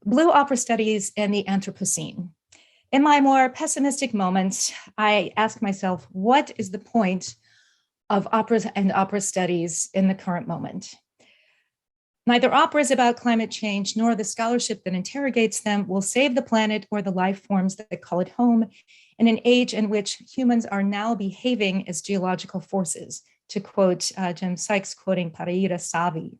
Blue opera studies and the Anthropocene. In my more pessimistic moments, I ask myself, what is the point of operas and opera studies in the current moment? Neither opera is about climate change, nor the scholarship that interrogates them will save the planet or the life forms that call it home in an age in which humans are now behaving as geological forces, to quote Jim Sykes quoting Pareira Savi.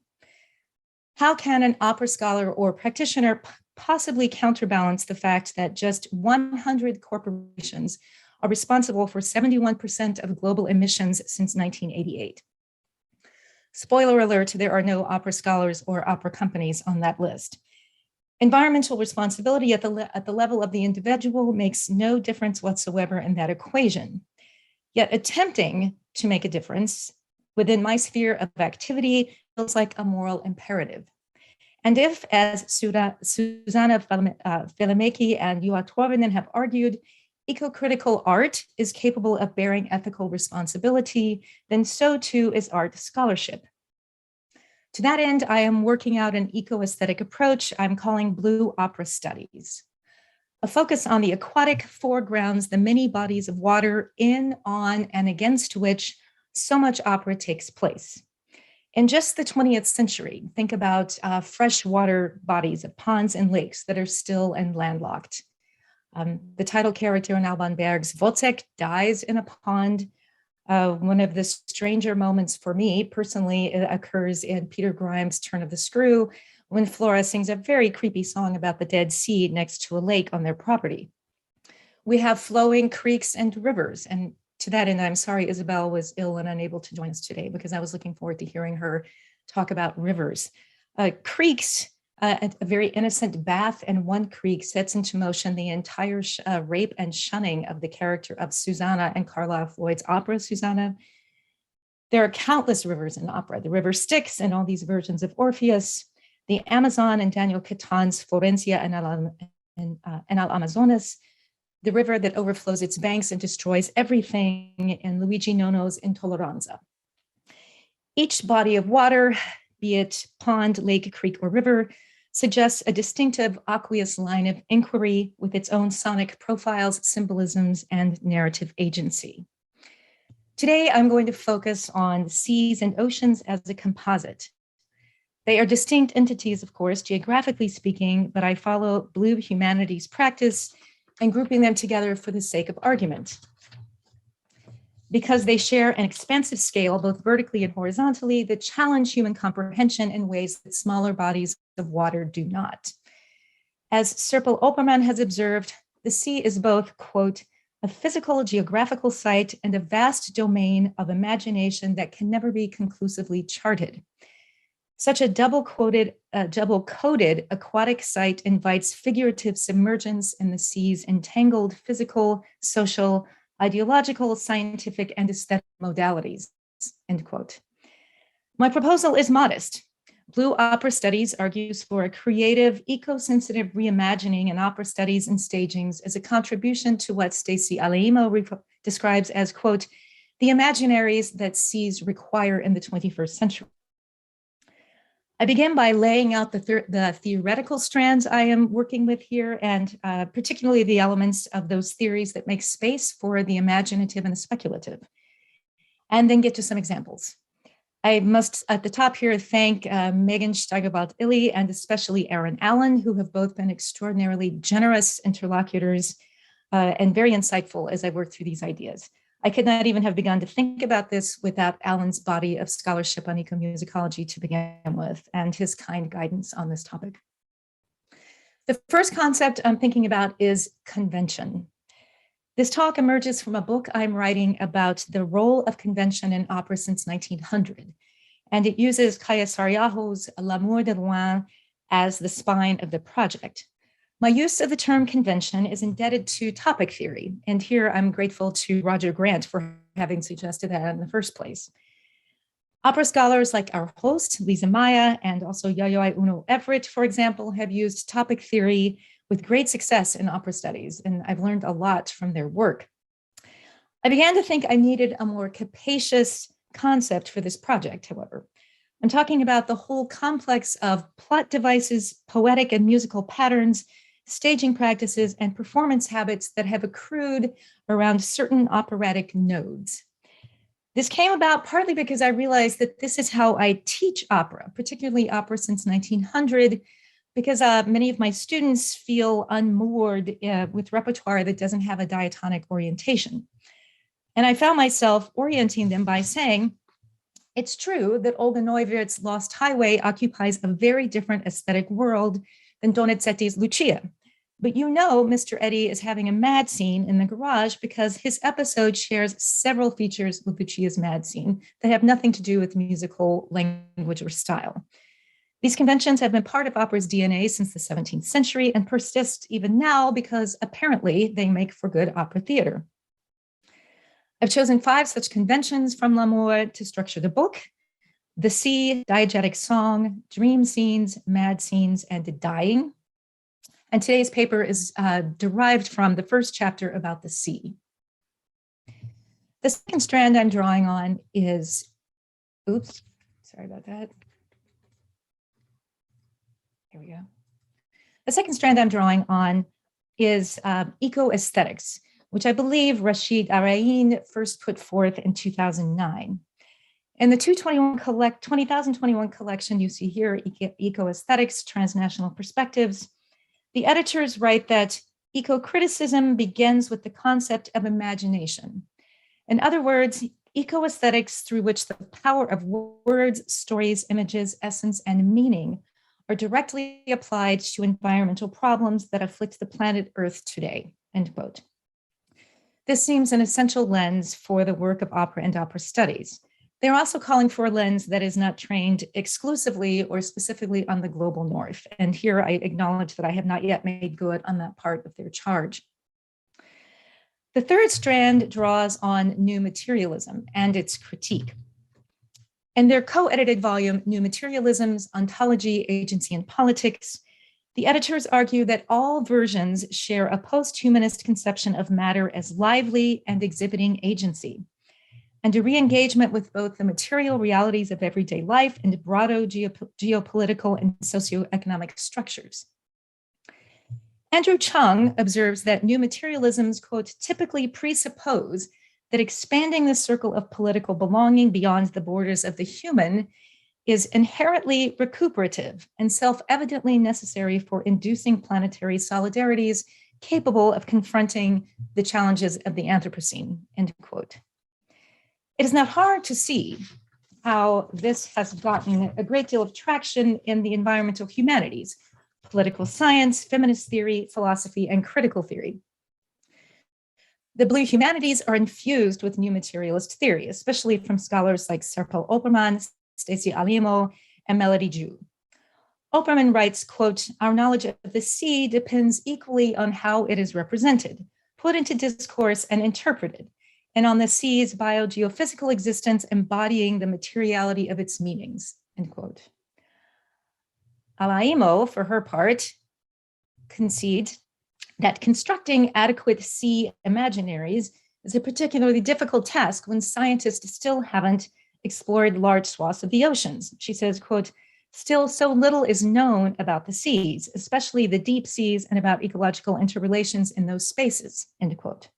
How can an opera scholar or practitioner possibly counterbalance the fact that just 100 corporations are responsible for 71% of global emissions since 1988? Spoiler alert, there are no opera scholars or opera companies on that list. Environmental responsibility at the level of the individual makes no difference whatsoever in that equation. Yet attempting to make a difference within my sphere of activity feels like a moral imperative. And if, as Susanna Välimäki and Juha Torvinen have argued, eco-critical art is capable of bearing ethical responsibility, then so too is art scholarship. To that end, I am working out an eco-aesthetic approach I'm calling Blue Opera Studies. A focus on the aquatic foregrounds the many bodies of water in, on, and against which so much opera takes place. In just the 20th century, think about freshwater bodies of ponds and lakes that are still and landlocked. The title character in Alban Berg's Wozzeck dies in a pond. One of the stranger moments for me personally occurs in Peter Grimes' Turn of the Screw, when Flora sings a very creepy song about the Dead Sea next to a lake on their property. We have flowing creeks and rivers, and to that end, I'm sorry Isabelle was ill and unable to join us today because I was looking forward to hearing her talk about rivers. Creeks, a very innocent bath in one creek sets into motion the entire rape and shunning of the character of Susanna in Carlisle Floyd's opera, Susanna. There are countless rivers in opera, the river Styx in all these versions of Orpheus, the Amazon in Daniel Catan's Florencia and Al Amazonas, the river that overflows its banks and destroys everything in Luigi Nono's Intolleranza. Each body of water, be it pond, lake, creek, or river, suggests a distinctive aqueous line of inquiry with its own sonic profiles, symbolisms, and narrative agency. Today, I'm going to focus on seas and oceans as a composite. They are distinct entities, of course, geographically speaking, but I follow Blue Humanities practice and grouping them together for the sake of argument. Because they share an expansive scale, both vertically and horizontally, that challenge human comprehension in ways that smaller bodies of water do not. As Serpil Opperman has observed, the sea is both, quote, a physical geographical site and a vast domain of imagination that can never be conclusively charted. Such a double-coded aquatic site invites figurative submergence in the sea's entangled physical, social, ideological, scientific, and aesthetic modalities, end quote. My proposal is modest. Blue Opera Studies argues for a creative, eco-sensitive reimagining in opera studies and stagings as a contribution to what Stacy Alaimo describes as, quote, the imaginaries that seas require in the 21st century. I begin by laying out the theoretical strands I am working with here, and particularly the elements of those theories that make space for the imaginative and the speculative, and then get to some examples. I must, at the top here, thank Megan Steigerwald-Illy and especially Aaron Allen, who have both been extraordinarily generous interlocutors and very insightful as I work through these ideas. I could not even have begun to think about this without Alan's body of scholarship on ecomusicology to begin with, and his kind guidance on this topic. The first concept I'm thinking about is convention. This talk emerges from a book I'm writing about the role of convention in opera since 1900, and it uses Kaya Saariaho's L'amour de loin as the spine of the project. My use of the term convention is indebted to topic theory, and here I'm grateful to Roger Grant for having suggested that in the first place. Opera scholars like our host, Lisa Maya, and also Yayoi Uno Everett, for example, have used topic theory with great success in opera studies, and I've learned a lot from their work. I began to think I needed a more capacious, concept for this project, however. I'm talking about the whole complex of plot devices, poetic and musical patterns, staging practices, and performance habits that have accrued around certain operatic nodes. This came about partly because I realized that this is how I teach opera, particularly opera since 1900, because many of my students feel unmoored with repertoire that doesn't have a diatonic orientation. And I found myself orienting them by saying, it's true that Olga Neuwirth's Lost Highway occupies a very different aesthetic world than Donizetti's Lucia. But you know Mr. Eddy is having a mad scene in the garage because his episode shares several features with Lucia's mad scene that have nothing to do with musical language or style. These conventions have been part of opera's DNA since the 17th century and persist even now because apparently they make for good opera theater. I've chosen 5 such conventions from L'Amour to structure the book: the sea, diegetic song, dream scenes, mad scenes, and the dying. And today's paper is derived from the first chapter about the sea. The second strand I'm drawing on is, oops, sorry about that. Here we go. The second strand I'm drawing on is eco-aesthetics, which I believe Rashid Arain first put forth in 2009. In the 2021 collection, you see here, Eco-Aesthetics, Transnational Perspectives. The editors write that eco-criticism begins with the concept of imagination. In other words, eco-aesthetics through which the power of words, stories, images, essence, and meaning are directly applied to environmental problems that afflict the planet Earth today, end quote. This seems an essential lens for the work of opera and opera studies. They're also calling for a lens that is not trained exclusively or specifically on the global north. And here I acknowledge that I have not yet made good on that part of their charge. The third strand draws on new materialism and its critique. In their co-edited volume, New Materialisms, Ontology, Agency, and Politics, the editors argue that all versions share a post-humanist conception of matter as lively and exhibiting agency, and a re-engagement with both the material realities of everyday life and broader geopolitical and socioeconomic structures. Andrew Chung observes that new materialisms, quote, typically presuppose that expanding the circle of political belonging beyond the borders of the human is inherently recuperative and self-evidently necessary for inducing planetary solidarities capable of confronting the challenges of the Anthropocene, end quote. It is not hard to see how this has gotten a great deal of traction in the environmental humanities, political science, feminist theory, philosophy, and critical theory. The Blue Humanities are infused with new materialist theory, especially from scholars like Serpil Opperman, Stacy Alaimo, and Melody Ju. Opperman writes, quote, our knowledge of the sea depends equally on how it is represented, put into discourse, and interpreted, and on the sea's biogeophysical existence embodying the materiality of its meanings, end quote. Alaimo, for her part, concedes that constructing adequate sea imaginaries is a particularly difficult task when scientists still haven't explored large swaths of the oceans. She says, quote, still so little is known about the seas, especially the deep seas, and about ecological interrelations in those spaces, end quote.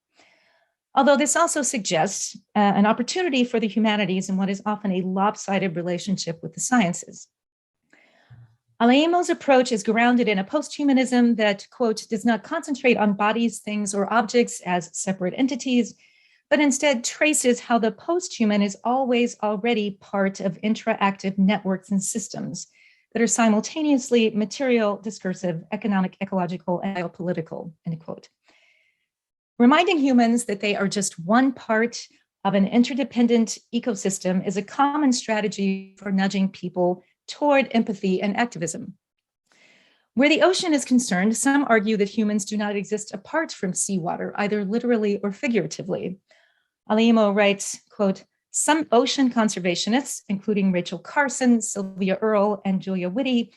Although this also suggests an opportunity for the humanities in what is often a lopsided relationship with the sciences. Alaimo's approach is grounded in a post-humanism that, quote, does not concentrate on bodies, things, or objects as separate entities, but instead traces how the post-human is always already part of interactive networks and systems that are simultaneously material, discursive, economic, ecological, and biopolitical, end quote. Reminding humans that they are just one part of an interdependent ecosystem is a common strategy for nudging people toward empathy and activism. Where the ocean is concerned, some argue that humans do not exist apart from seawater, either literally or figuratively. Alaimo writes, quote, some ocean conservationists, including Rachel Carson, Sylvia Earle, and Julia Whitty,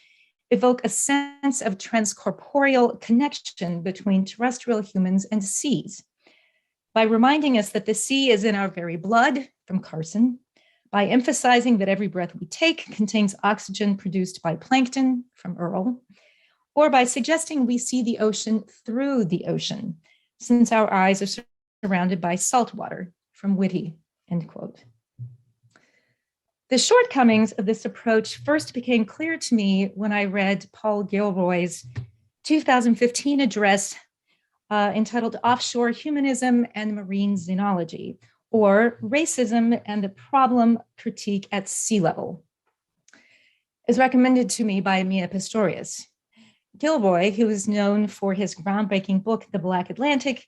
evoke a sense of transcorporeal connection between terrestrial humans and seas by reminding us that the sea is in our very blood, from Carson, by emphasizing that every breath we take contains oxygen produced by plankton from Earl, or by suggesting we see the ocean through the ocean, since our eyes are surrounded by salt water from Whitty, end quote. The shortcomings of this approach first became clear to me when I read Paul Gilroy's 2015 address entitled Offshore Humanism and Marine Xenology, or Racism and the Problem Critique at Sea Level, as recommended to me by Mia Pistorius. Gilroy, who is known for his groundbreaking book, The Black Atlantic,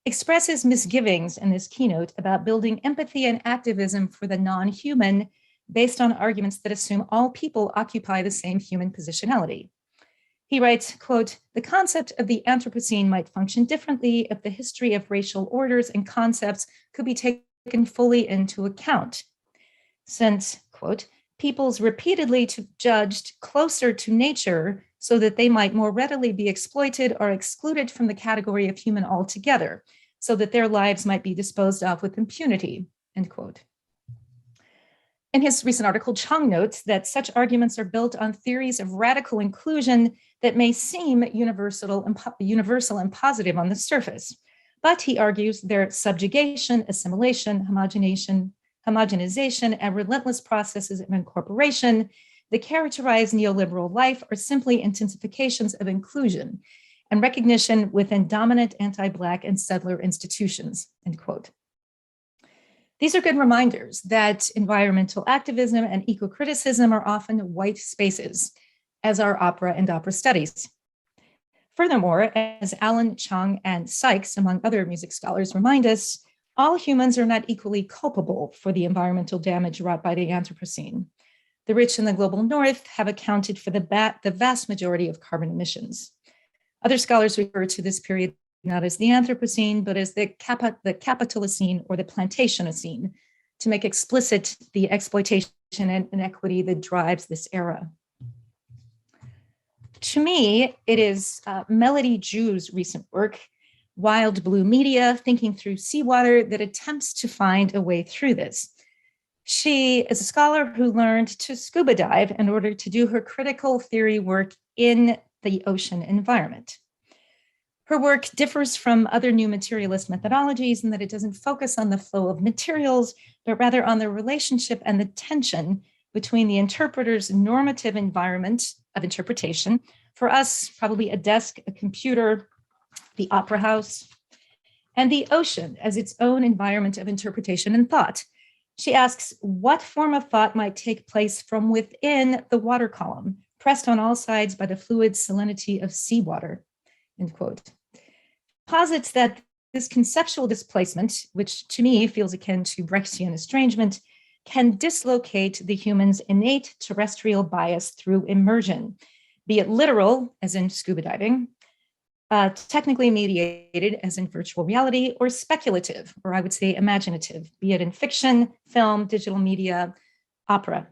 expresses misgivings in this keynote about building empathy and activism for the non-human based on arguments that assume all people occupy the same human positionality. He writes, quote, "The concept of the Anthropocene might function differently if the history of racial orders and concepts could be taken fully into account. Since, quote, peoples repeatedly judged closer to nature so that they might more readily be exploited or excluded from the category of human altogether, so that their lives might be disposed of with impunity," end quote. In his recent article, Chung notes that such arguments are built on theories of radical inclusion that may seem universal and positive on the surface, but he argues their subjugation, assimilation, homogenization, and relentless processes of incorporation that characterize neoliberal life are simply intensifications of inclusion and recognition within dominant anti-Black and settler institutions, end quote. These are good reminders that environmental activism and eco-criticism are often white spaces, as are opera and opera studies. Furthermore, as Allen, Chung, and Sykes, among other music scholars, remind us, all humans are not equally culpable for the environmental damage wrought by the Anthropocene. The rich in the global north have accounted for the vast majority of carbon emissions. Other scholars refer to this period not as the Anthropocene, but as the Capitalocene or the Plantationocene, to make explicit the exploitation and inequity that drives this era. To me, it is Melody Jew's recent work, Wild Blue Media, Thinking Through Seawater, that attempts to find a way through this. She is a scholar who learned to scuba dive in order to do her critical theory work in the ocean environment. Her work differs from other new materialist methodologies in that it doesn't focus on the flow of materials, but rather on the relationship and the tension between the interpreter's normative environment of interpretation, for us, probably a desk, a computer, the opera house, and the ocean as its own environment of interpretation and thought. She asks what form of thought might take place from within the water column, pressed on all sides by the fluid salinity of seawater, end quote. Posits that this conceptual displacement, which to me feels akin to Brechtian estrangement, can dislocate the human's innate terrestrial bias through immersion, be it literal, as in scuba diving, technically mediated, as in virtual reality, or speculative, or I would say imaginative, be it in fiction, film, digital media, opera.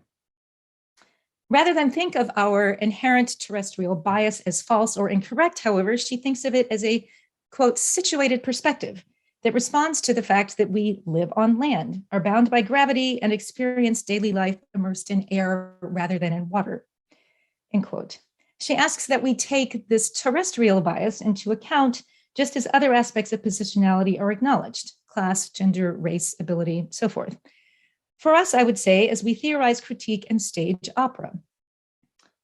Rather than think of our inherent terrestrial bias as false or incorrect, however, she thinks of it as a, quote, situated perspective that responds to the fact that we live on land, are bound by gravity, and experience daily life immersed in air rather than in water, end quote. She asks that we take this terrestrial bias into account just as other aspects of positionality are acknowledged, class, gender, race, ability, so forth. For us, I would say, as we theorize, critique, and stage opera.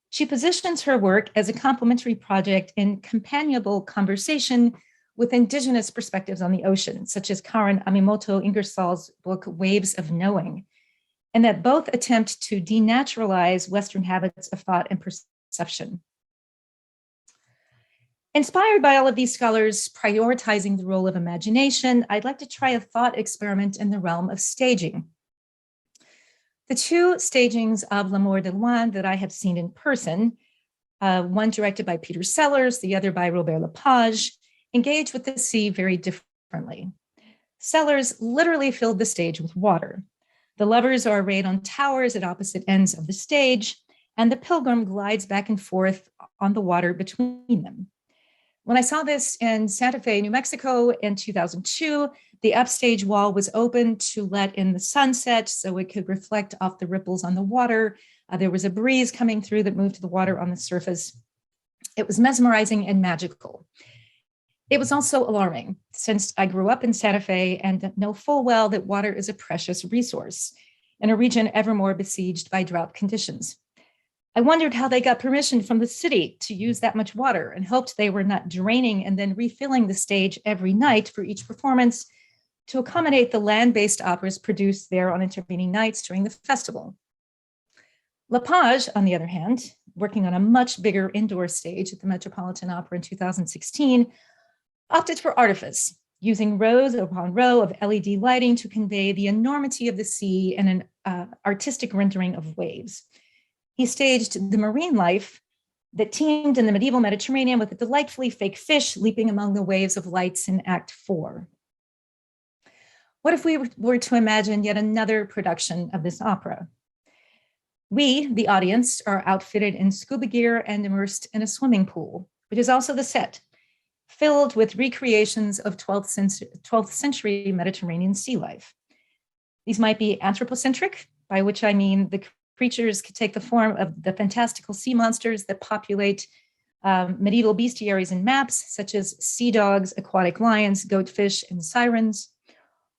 She positions her work as a complementary project in companionable conversation with indigenous perspectives on the ocean, such as Karen Amimoto Ingersoll's book, Waves of Knowing, and that both attempt to denaturalize Western habits of thought and perception. Inspired by all of these scholars prioritizing the role of imagination, I'd like to try a thought experiment in the realm of staging. The two stagings of L'Amour de Loin that I have seen in person, one directed by Peter Sellers, the other by Robert Lepage, engage with the sea very differently. Sellers literally filled the stage with water. The lovers are arrayed on towers at opposite ends of the stage, and the pilgrim glides back and forth on the water between them. When I saw this in Santa Fe, New Mexico in 2002, the upstage wall was open to let in the sunset so it could reflect off the ripples on the water. There was a breeze coming through that moved the water on the surface. It was mesmerizing and magical. It was also alarming, since I grew up in Santa Fe and know full well that water is a precious resource in a region ever more besieged by drought conditions. I wondered how they got permission from the city to use that much water and hoped they were not draining and then refilling the stage every night for each performance to accommodate the land-based operas produced there on intervening nights during the festival. Lepage, on the other hand, working on a much bigger indoor stage at the Metropolitan Opera in 2016, opted for artifice, using rows upon row of LED lighting to convey the enormity of the sea and an artistic rendering of waves. He staged the marine life that teemed in the medieval Mediterranean with a delightfully fake fish leaping among the waves of lights in Act 4. What if we were to imagine yet another production of this opera? We, the audience, are outfitted in scuba gear and immersed in a swimming pool, which is also the set, filled with recreations of 12th century Mediterranean sea life. These might be anthropocentric, by which I mean the creatures could take the form of the fantastical sea monsters that populate medieval bestiaries and maps, such as sea dogs, aquatic lions, goatfish, and sirens,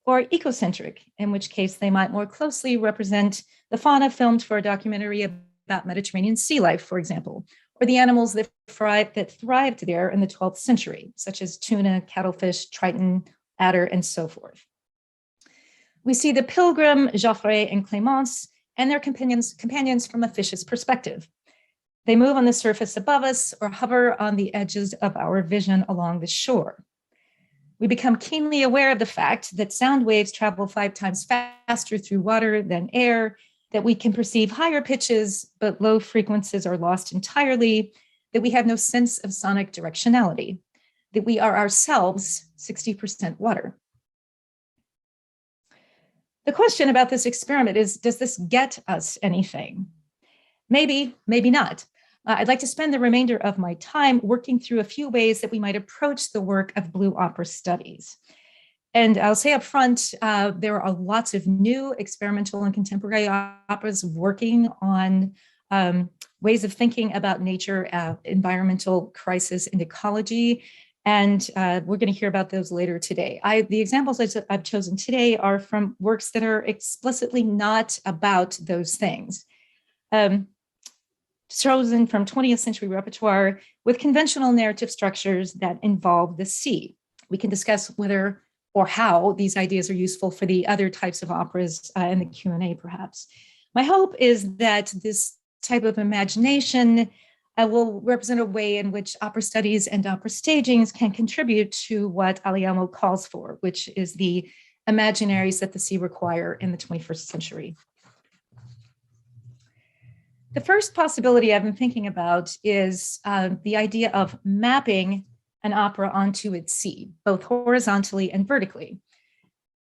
or ecocentric, in which case they might more closely represent the fauna filmed for a documentary about Mediterranean sea life, for example, or the animals that thrived there in the 12th century, such as tuna, cuttlefish, triton, adder, and so forth. We see the pilgrim, Geoffrey, and Clémence, and their companions from a fish's perspective. They move on the surface above us or hover on the edges of our vision along the shore. We become keenly aware of the fact that sound waves travel 5 times faster through water than air, that we can perceive higher pitches, but low frequencies are lost entirely, that we have no sense of sonic directionality, that we are ourselves 60% water. The question about this experiment is, does this get us anything? Maybe, maybe not. I'd like to spend the remainder of my time working through a few ways that we might approach the work of Blue Opera Studies. And I'll say up front, there are lots of new experimental and contemporary operas working on ways of thinking about nature, environmental crisis, and ecology. And we're going to hear about those later today. The examples I've chosen today are from works that are explicitly not about those things. Chosen from 20th century repertoire with conventional narrative structures that involve the sea. We can discuss whether or how these ideas are useful for the other types of operas in the Q&A perhaps. My hope is that this type of imagination will represent a way in which opera studies and opera stagings can contribute to what Alaimo calls for, which is the imaginaries that the sea require in the 21st century. The first possibility I've been thinking about is the idea of mapping an opera onto its sea, both horizontally and vertically.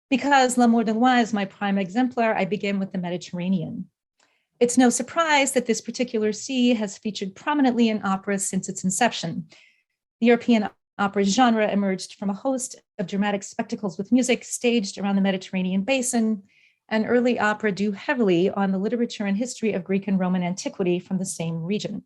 Because L'amour de loin is my prime exemplar, I begin with the Mediterranean. It's no surprise that this particular sea has featured prominently in operas since its inception. The European opera genre emerged from a host of dramatic spectacles with music staged around the Mediterranean basin, and early opera drew heavily on the literature and history of Greek and Roman antiquity from the same region.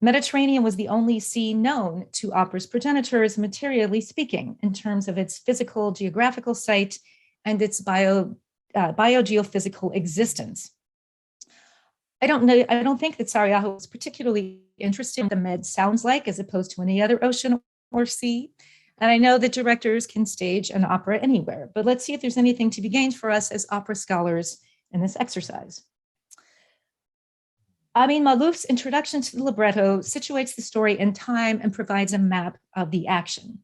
Mediterranean was the only sea known to opera's progenitors, materially speaking, in terms of its physical geographical site and its biogeophysical existence. I don't think that Saariaho was particularly interested in what the Med sounds like as opposed to any other ocean or sea. And I know that directors can stage an opera anywhere, but let's see if there's anything to be gained for us as opera scholars in this exercise. Amin Malouf's introduction to the libretto situates the story in time and provides a map of the action.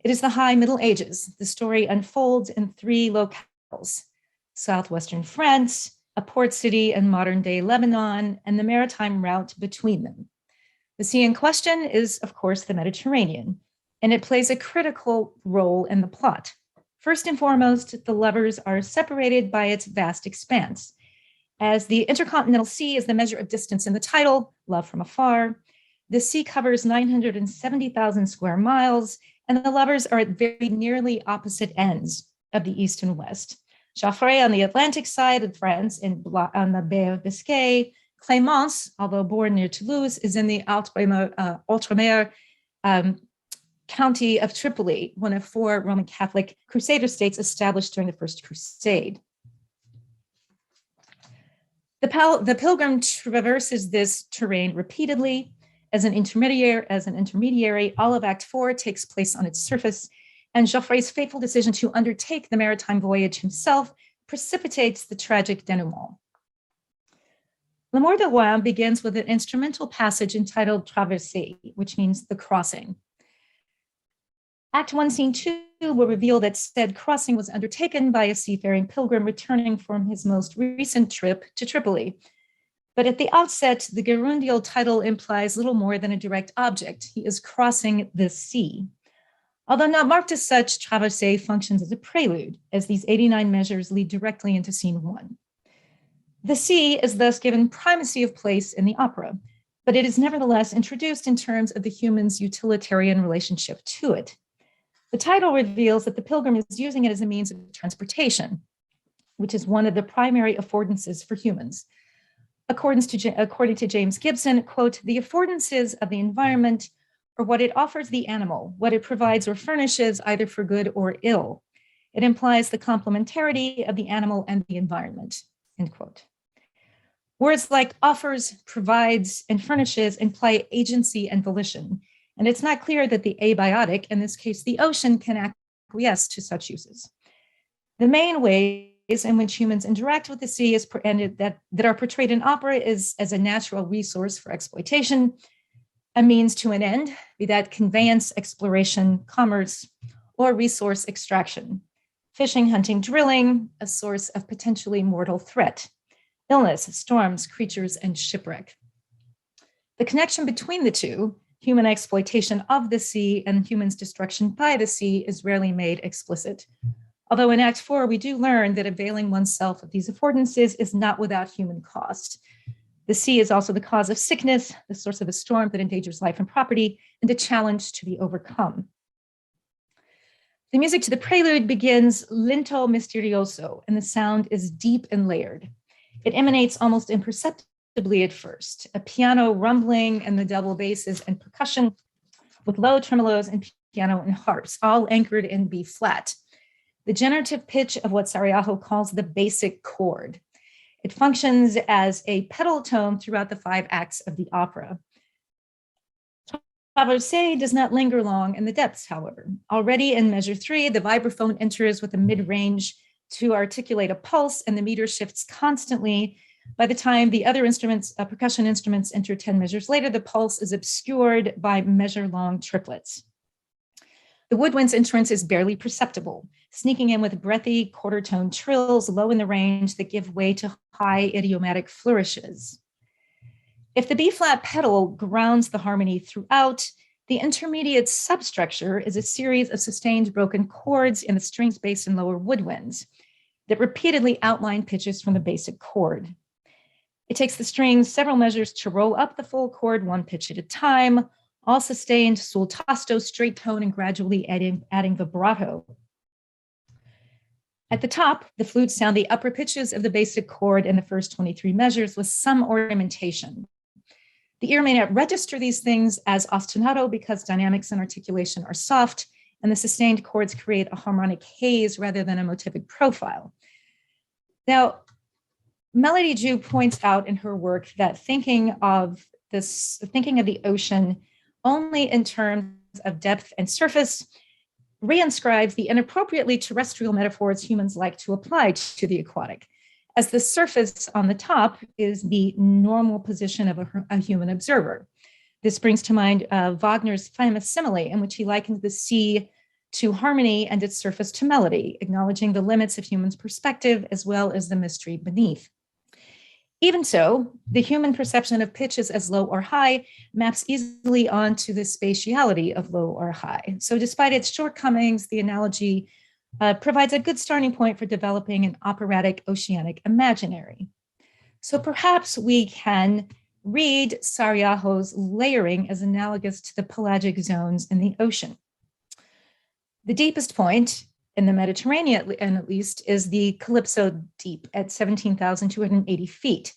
It is the High Middle Ages. The story unfolds in 3 locales: southwestern France, a port city in modern-day Lebanon, and the maritime route between them. The sea in question is, of course, the Mediterranean, and it plays a critical role in the plot. First and foremost, the lovers are separated by its vast expanse. As the intercontinental sea is the measure of distance in the title, Love from Afar, The sea covers 970,000 square miles, and the lovers are at very nearly opposite ends of the east and west. Joffre on the Atlantic side of France on the Bay of Biscay. Clémence, although born near Toulouse, is in the Outremer county of Tripoli, one of 4 Roman Catholic Crusader states established during the First Crusade. The pilgrim traverses this terrain repeatedly. As an intermediary, all of Act 4 takes place on its surface, and Joffre's fateful decision to undertake the maritime voyage himself precipitates the tragic denouement. L'Amour de Rouen begins with an instrumental passage entitled Traversée, which means the crossing. Act 1, Scene 2 will reveal that said crossing was undertaken by a seafaring pilgrim returning from his most recent trip to Tripoli. But at the outset, the gerundial title implies little more than a direct object. He is crossing the sea. Although not marked as such, Traversée functions as a prelude, as these 89 measures lead directly into Scene 1. The sea is thus given primacy of place in the opera, but it is nevertheless introduced in terms of the human's utilitarian relationship to it. The title reveals that the pilgrim is using it as a means of transportation, which is one of the primary affordances for humans. According to James Gibson, quote, "The affordances of the environment are what it offers the animal, what it provides or furnishes either for good or ill. It implies the complementarity of the animal and the environment," end quote. Words like offers, provides, and furnishes imply agency and volition, and it's not clear that the abiotic, in this case the ocean, can acquiesce to such uses. The main ways in which humans interact with the sea that are portrayed in opera is as a natural resource for exploitation, a means to an end, be that conveyance, exploration, commerce, or resource extraction. Fishing, hunting, drilling, a source of potentially mortal threat. Illness, storms, creatures, and shipwreck. The connection between the two, human exploitation of the sea and humans' destruction by the sea, is rarely made explicit. Although in Act 4, we do learn that availing oneself of these affordances is not without human cost. The sea is also the cause of sickness, the source of a storm that endangers life and property, and a challenge to be overcome. The music to the prelude begins lento misterioso, and the sound is deep and layered. It emanates almost imperceptibly at first, a piano rumbling and the double basses and percussion with low tremolos and piano and harps, all anchored in B flat, the generative pitch of what Saariaho calls the basic chord. It functions as a pedal tone throughout the 5 acts of the opera. Traversée does not linger long in the depths, however. Already in measure 3, the vibraphone enters with a mid-range to articulate a pulse, and the meter shifts constantly. By the time the other instruments, percussion instruments, enter 10 measures later, the pulse is obscured by measure-long triplets. The woodwind's entrance is barely perceptible, sneaking in with breathy quarter-tone trills low in the range that give way to high idiomatic flourishes. If the B-flat pedal grounds the harmony throughout, the intermediate substructure is a series of sustained broken chords in the strings, bass, and lower woodwinds that repeatedly outline pitches from the basic chord. It takes the strings several measures to roll up the full chord 1 pitch at a time, all sustained sul tasto, straight tone, and gradually adding vibrato. At the top, the flutes sound the upper pitches of the basic chord in the first 23 measures with some ornamentation. The ear may not register these things as ostinato because dynamics and articulation are soft, and the sustained chords create a harmonic haze rather than a motivic profile. Now, Melody Ju points out in her work that thinking of the ocean only in terms of depth and surface reinscribes the inappropriately terrestrial metaphors humans like to apply to the aquatic, as the surface on the top is the normal position of a human observer. This brings to mind Wagner's famous simile in which he likened the sea to harmony and its surface to melody, acknowledging the limits of human's perspective as well as the mystery beneath. Even so, the human perception of pitches as low or high maps easily onto the spatiality of low or high. So despite its shortcomings, the analogy provides a good starting point for developing an operatic oceanic imaginary. So perhaps we can read Saariaho's layering as analogous to the pelagic zones in the ocean. The deepest point in the Mediterranean, at least, is the Calypso Deep at 17,280 feet,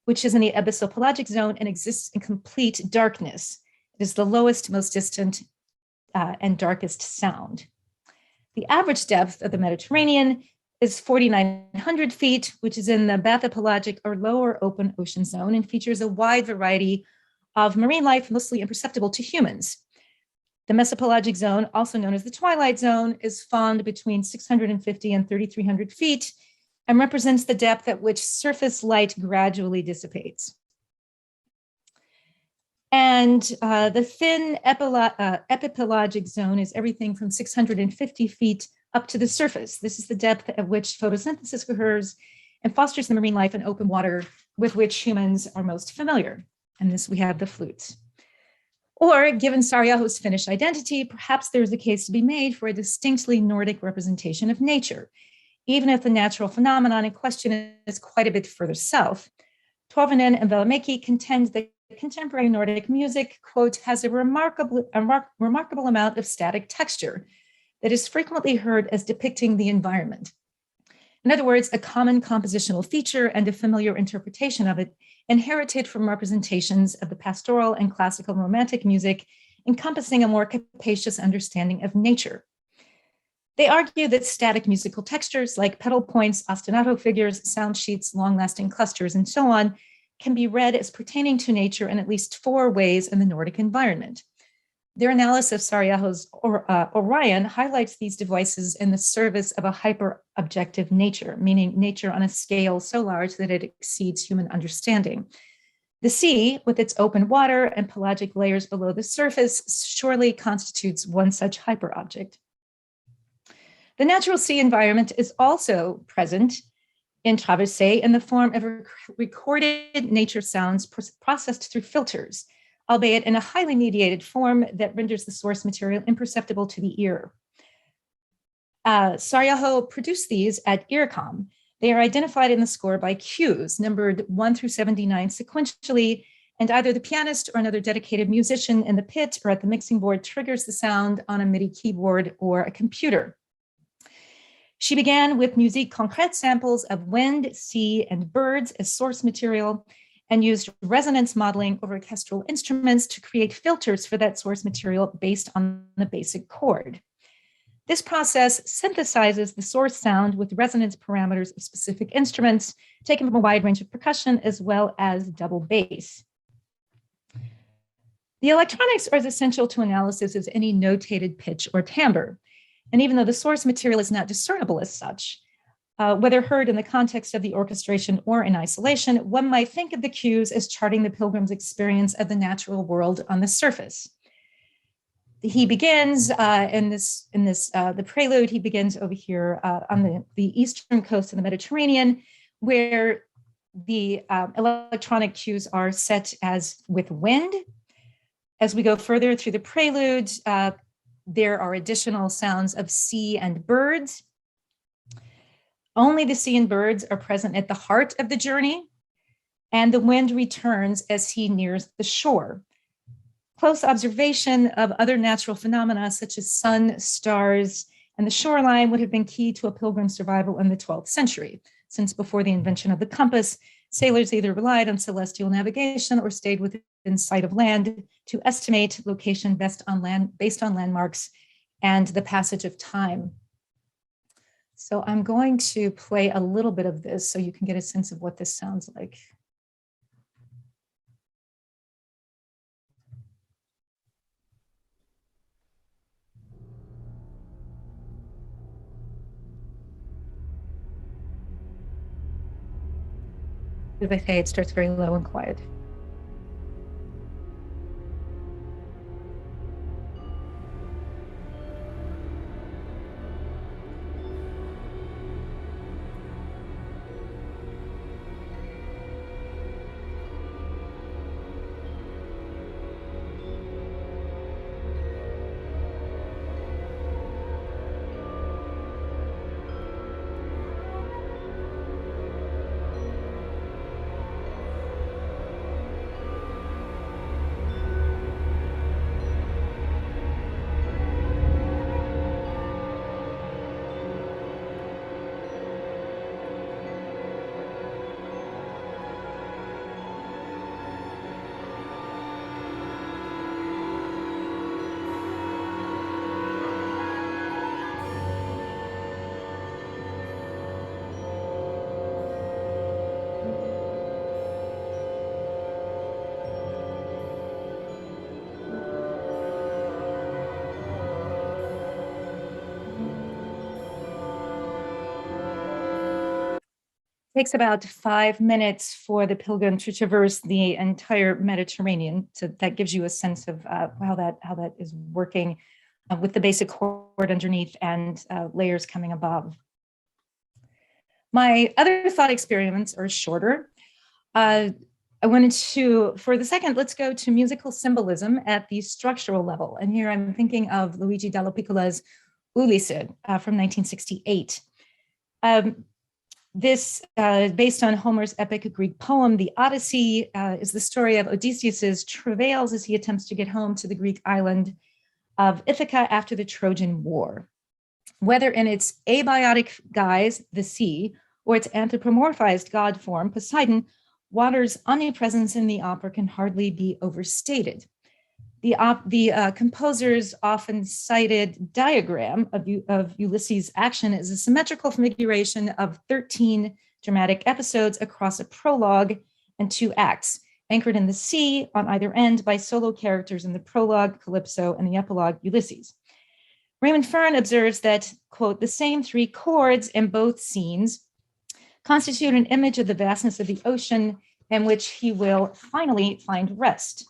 which is in the abyssal-pelagic zone and exists in complete darkness. It is the lowest, most distant, and darkest sound. The average depth of the Mediterranean is 4,900 feet, which is in the bathypelagic or lower open ocean zone and features a wide variety of marine life, mostly imperceptible to humans. The mesopelagic zone, also known as the twilight zone, is found between 650 and 3,300 feet and represents the depth at which surface light gradually dissipates. And the thin epipelagic zone is everything from 650 feet up to the surface. This is the depth at which photosynthesis occurs and fosters the marine life in open water with which humans are most familiar. And this we have the flutes. Or, given Saariaho's Finnish identity, perhaps there's a case to be made for a distinctly Nordic representation of nature, even if the natural phenomenon in question is quite a bit further south. Torvinen and Välimäki contend that contemporary Nordic music, quote, has a remarkable amount of static texture that is frequently heard as depicting the environment. In other words, a common compositional feature and a familiar interpretation of it, inherited from representations of the pastoral and classical romantic music, encompassing a more capacious understanding of nature. They argue that static musical textures like pedal points, ostinato figures, sound sheets, long-lasting clusters, and so on, can be read as pertaining to nature in at least 4 ways in the Nordic environment. Their analysis of Saariaho's Orion highlights these devices in the service of a hyper-objective nature, meaning nature on a scale so large that it exceeds human understanding. The sea, with its open water and pelagic layers below the surface, surely constitutes one such hyper-object. The natural sea environment is also present in Traversée in the form of recorded nature sounds processed through filters, albeit in a highly mediated form that renders the source material imperceptible to the ear. Saariaho produced these at IRCOM. They are identified in the score by cues, numbered 1 through 79 sequentially, and either the pianist or another dedicated musician in the pit or at the mixing board triggers the sound on a MIDI keyboard or a computer. She began with musique concrète samples of wind, sea, and birds as source material, and used resonance modeling over orchestral instruments to create filters for that source material based on the basic chord. This process synthesizes the source sound with resonance parameters of specific instruments taken from a wide range of percussion as well as double bass. The electronics are as essential to analysis as any notated pitch or timbre. And even though the source material is not discernible as such, whether heard in the context of the orchestration or in isolation, one might think of the cues as charting the pilgrim's experience of the natural world on the surface. He begins the prelude, he begins over here on the eastern coast of the Mediterranean, where the electronic cues are set as with wind. As we go further through the prelude, there are additional sounds of sea and birds. Only the sea and birds are present at the heart of the journey, and the wind returns as he nears the shore. Close observation of other natural phenomena such as sun, stars, and the shoreline would have been key to a pilgrim's survival in the 12th century, since before the invention of the compass, sailors either relied on celestial navigation or stayed within sight of land to estimate location based on landmarks and the passage of time. So I'm going to play a little bit of this so you can get a sense of what this sounds like. As I say, it starts very low and quiet. takes about 5 minutes for the pilgrim to traverse the entire Mediterranean. So that gives you a sense of how that is working with the basic chord underneath and layers coming above. My other thought experiments are shorter. I wanted to, for the second, let's go to musical symbolism at the structural level. And here I'm thinking of Luigi Dallapiccola's Ulisse from 1968. This, based on Homer's epic Greek poem, the Odyssey, is the story of Odysseus's travails as he attempts to get home to the Greek island of Ithaca after the Trojan War. Whether in its abiotic guise, the sea, or its anthropomorphized god form, Poseidon, water's omnipresence in the opera can hardly be overstated. The composer's often cited diagram of Ulysses' action is a symmetrical configuration of 13 dramatic episodes across a prologue and 2 acts, anchored in the sea on either end by solo characters in the prologue, Calypso, and the epilogue, Ulysses. Raymond Fern observes that, quote, the same 3 chords in both scenes constitute an image of the vastness of the ocean in which he will finally find rest.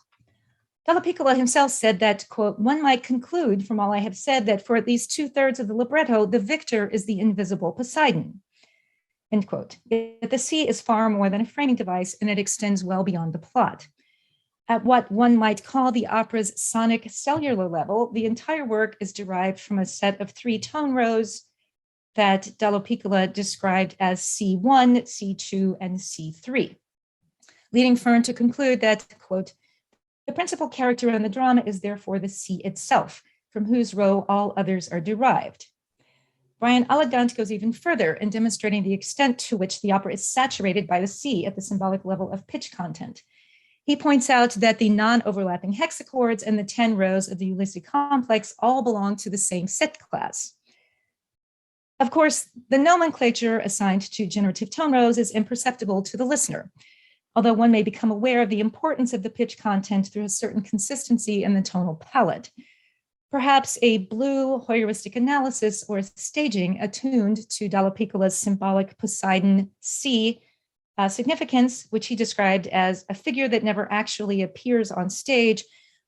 Dallapiccola himself said that, quote, one might conclude from all I have said that for at least 2/3 of the libretto, the victor is the invisible Poseidon, end quote. Yet the sea is far more than a framing device, and it extends well beyond the plot. At what one might call the opera's sonic cellular level, the entire work is derived from a set of 3 tone rows that Dallapiccola described as C1, C2, and C3, leading Fern to conclude that, quote, the principal character in the drama is therefore the sea itself, from whose row all others are derived. Brian Allegant goes even further in demonstrating the extent to which the opera is saturated by the sea at the symbolic level of pitch content. He points out that the non-overlapping hexachords and the 10 rows of the Ulisse complex all belong to the same set class. Of course, the nomenclature assigned to generative tone rows is imperceptible to the listener, although one may become aware of the importance of the pitch content through a certain consistency in the tonal palette. Perhaps a blue heuristic analysis or staging attuned to Dallapiccola's symbolic Poseidon sea significance, which he described as a figure that never actually appears on stage,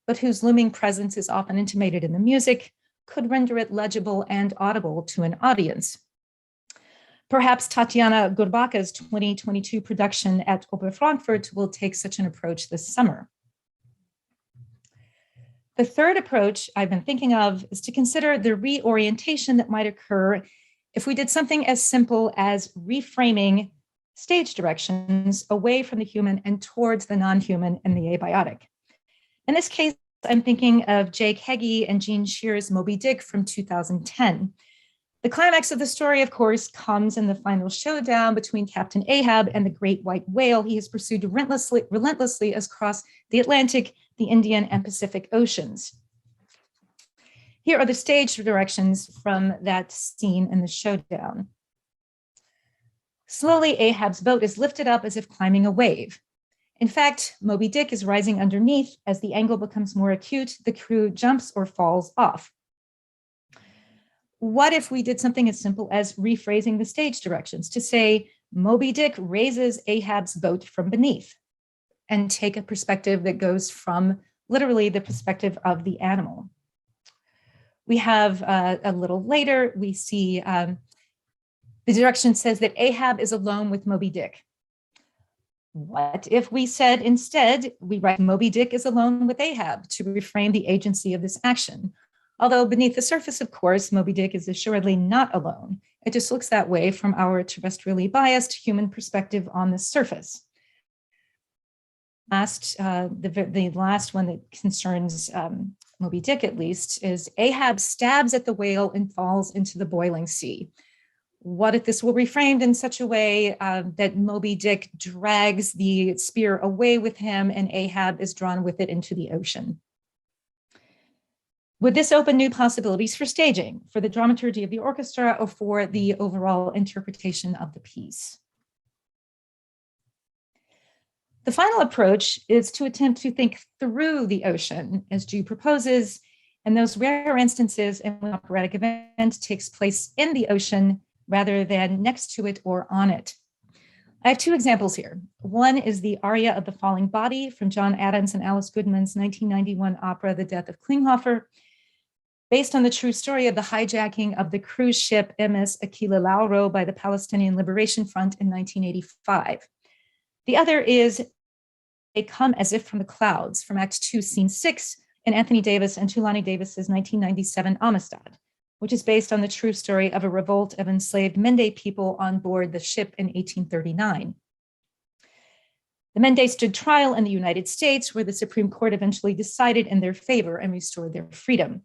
but whose looming presence is often intimated in the music, could render it legible and audible to an audience. Perhaps Tatiana Gurbaka's 2022 production at Oper Frankfurt will take such an approach this summer. The third approach I've been thinking of is to consider the reorientation that might occur if we did something as simple as reframing stage directions away from the human and towards the non-human and the abiotic. In this case, I'm thinking of Jake Heggie and Gene Shear's Moby-Dick from 2010. The climax of the story, of course, comes in the final showdown between Captain Ahab and the great white whale he has pursued relentlessly across the Atlantic, the Indian, and Pacific Oceans. Here are the stage directions from that scene in the showdown. Slowly, Ahab's boat is lifted up as if climbing a wave. In fact, Moby-Dick is rising underneath. As the angle becomes more acute, the crew jumps or falls off. What if we did something as simple as rephrasing the stage directions to say, Moby-Dick raises Ahab's boat from beneath, and take a perspective that goes from literally the perspective of the animal. We have a little later, we see the direction says that Ahab is alone with Moby-Dick. What if we said instead, we write Moby-Dick is alone with Ahab to reframe the agency of this action? Although beneath the surface, of course, Moby-Dick is assuredly not alone. It just looks that way from our terrestrially biased human perspective on the surface. The last one that concerns Moby-Dick, at least, is Ahab stabs at the whale and falls into the boiling sea. What if this were reframed in such a way that Moby-Dick drags the spear away with him and Ahab is drawn with it into the ocean? Would this open new possibilities for staging, for the dramaturgy of the orchestra, or for the overall interpretation of the piece? The final approach is to attempt to think through the ocean, as Ju proposes, and those rare instances in which an operatic event takes place in the ocean rather than next to it or on it. I have two examples here. One is the aria of the falling body from John Adams and Alice Goodman's 1991 opera, The Death of Klinghoffer, based on the true story of the hijacking of the cruise ship MS Aquila Lauro by the Palestinian Liberation Front in 1985. The other is They Come As If from the Clouds from Act 2, Scene 6 in Anthony Davis and Tulani Davis's 1997 Amistad, which is based on the true story of a revolt of enslaved Mende people on board the ship in 1839. The Mende stood trial in the United States, where the Supreme Court eventually decided in their favor and restored their freedom.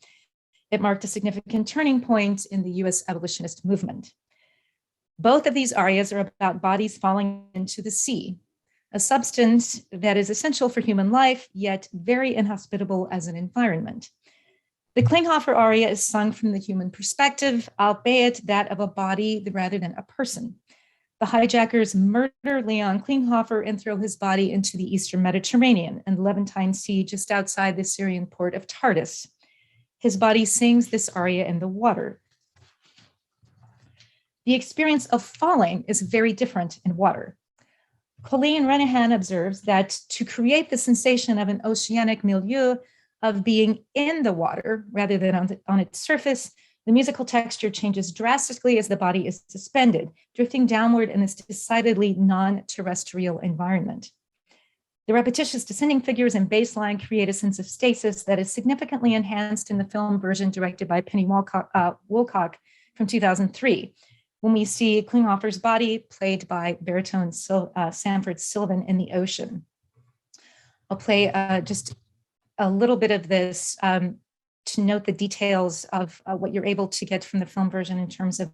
It marked a significant turning point in the US abolitionist movement. Both of these arias are about bodies falling into the sea, a substance that is essential for human life, yet very inhospitable as an environment. The Klinghoffer aria is sung from the human perspective, albeit that of a body rather than a person. The hijackers murder Leon Klinghoffer and throw his body into the Eastern Mediterranean and the Levantine Sea just outside the Syrian port of Tartus. His body sings this aria in the water. The experience of falling is very different in water. Colleen Renehan observes that to create the sensation of an oceanic milieu, of being in the water rather than on its surface, the musical texture changes drastically as the body is suspended, drifting downward in this decidedly non-terrestrial environment. The repetitious descending figures and bass line create a sense of stasis that is significantly enhanced in the film version directed by Penny Woolcock from 2003, when we see Klinghoffer's body played by baritone Sanford Sylvan in the ocean. I'll play just a little bit of this to note the details of what you're able to get from the film version in terms of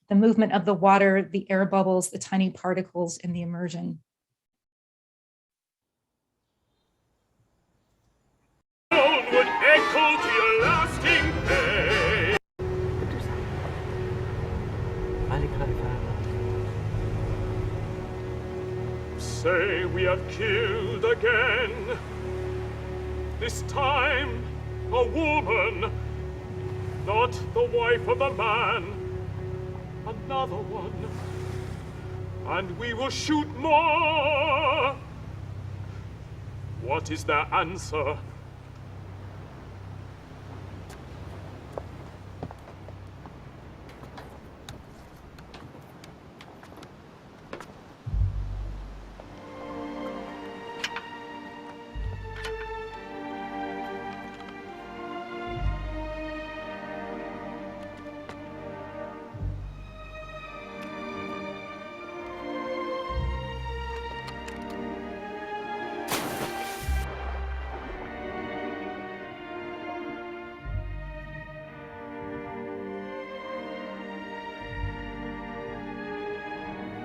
the movement of the water, the air bubbles, the tiny particles, and the immersion. Would echo to your lasting pain. Say we have killed again. This time, a woman, not the wife of a man, another one. And we will shoot more. What is their answer?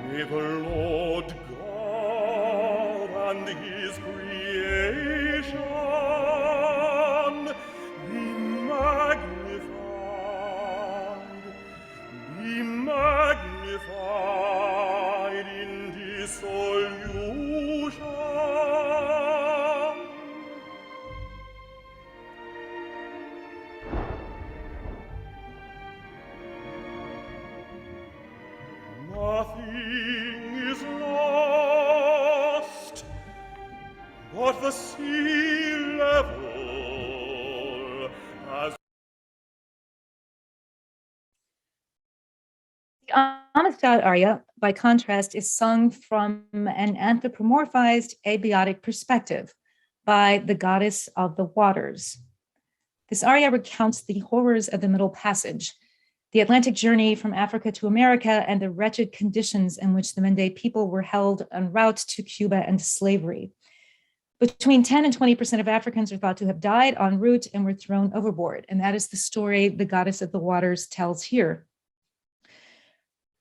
May the Lord God and his creation be magnified in dissolution. Nothing is lost, but the sea level has. The Amistad aria, by contrast, is sung from an anthropomorphized abiotic perspective by the goddess of the waters. This aria recounts the horrors of the Middle Passage, the Atlantic journey from Africa to America, and the wretched conditions in which the Mende people were held en route to Cuba and slavery. Between 10 and 20% of Africans are thought to have died en route and were thrown overboard. And that is the story the goddess of the waters tells here.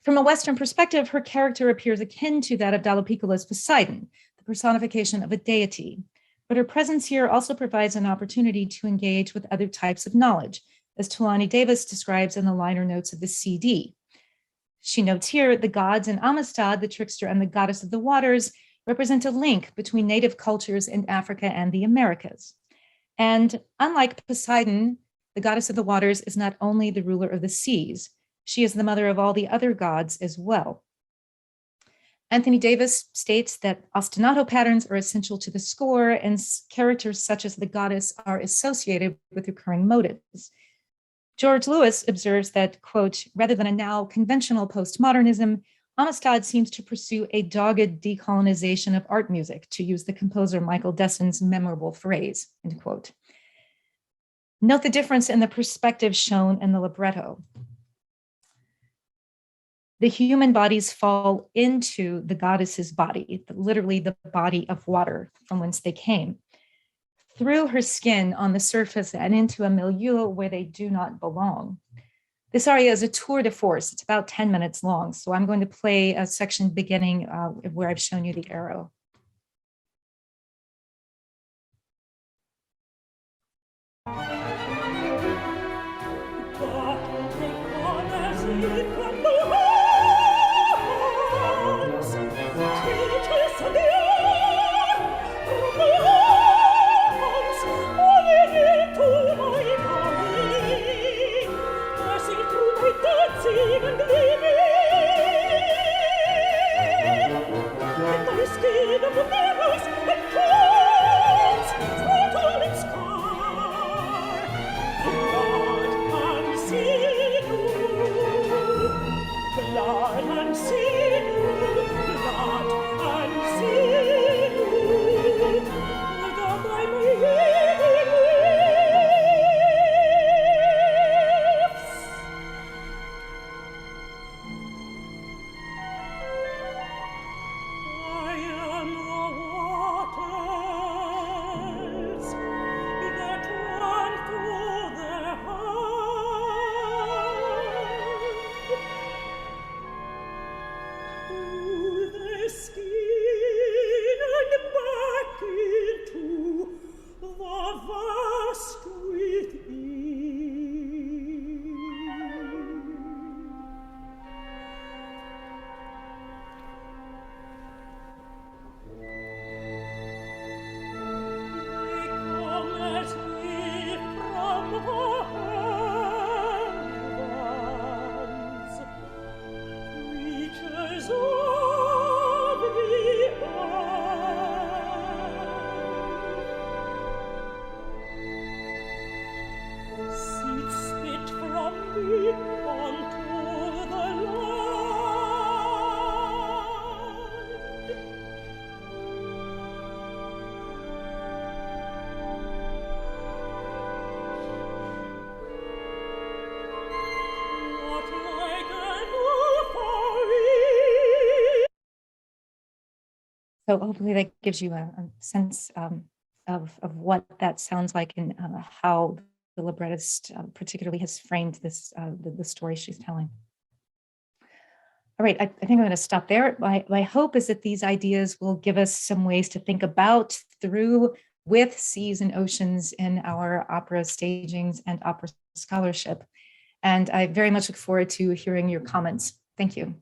From a Western perspective, her character appears akin to that of Dallapiccola's Poseidon, the personification of a deity. But her presence here also provides an opportunity to engage with other types of knowledge, as Tulani Davis describes in the liner notes of the CD. She notes here, the gods in Amistad, the trickster and the goddess of the waters, represent a link between native cultures in Africa and the Americas. And unlike Poseidon, the goddess of the waters is not only the ruler of the seas, she is the mother of all the other gods as well. Anthony Davis states that ostinato patterns are essential to the score, and characters such as the goddess are associated with recurring motives. George Lewis observes that, quote, rather than a now conventional postmodernism, Amistad seems to pursue a dogged decolonization of art music, to use the composer Michael Desson's memorable phrase, end quote. Note the difference in the perspective shown in the libretto. The human bodies fall into the goddess's body, literally the body of water from whence they came, through her skin on the surface and into a milieu where they do not belong. This aria is a tour de force. It's about 10 minutes long. So I'm going to play a section beginning where I've shown you the arrow. So hopefully that gives you a sense of what that sounds like and how the librettist particularly has framed this the story she's telling. All right, I think I'm going to stop there. My hope is that these ideas will give us some ways to think about through with seas and oceans in our opera stagings and opera scholarship. And I very much look forward to hearing your comments. Thank you.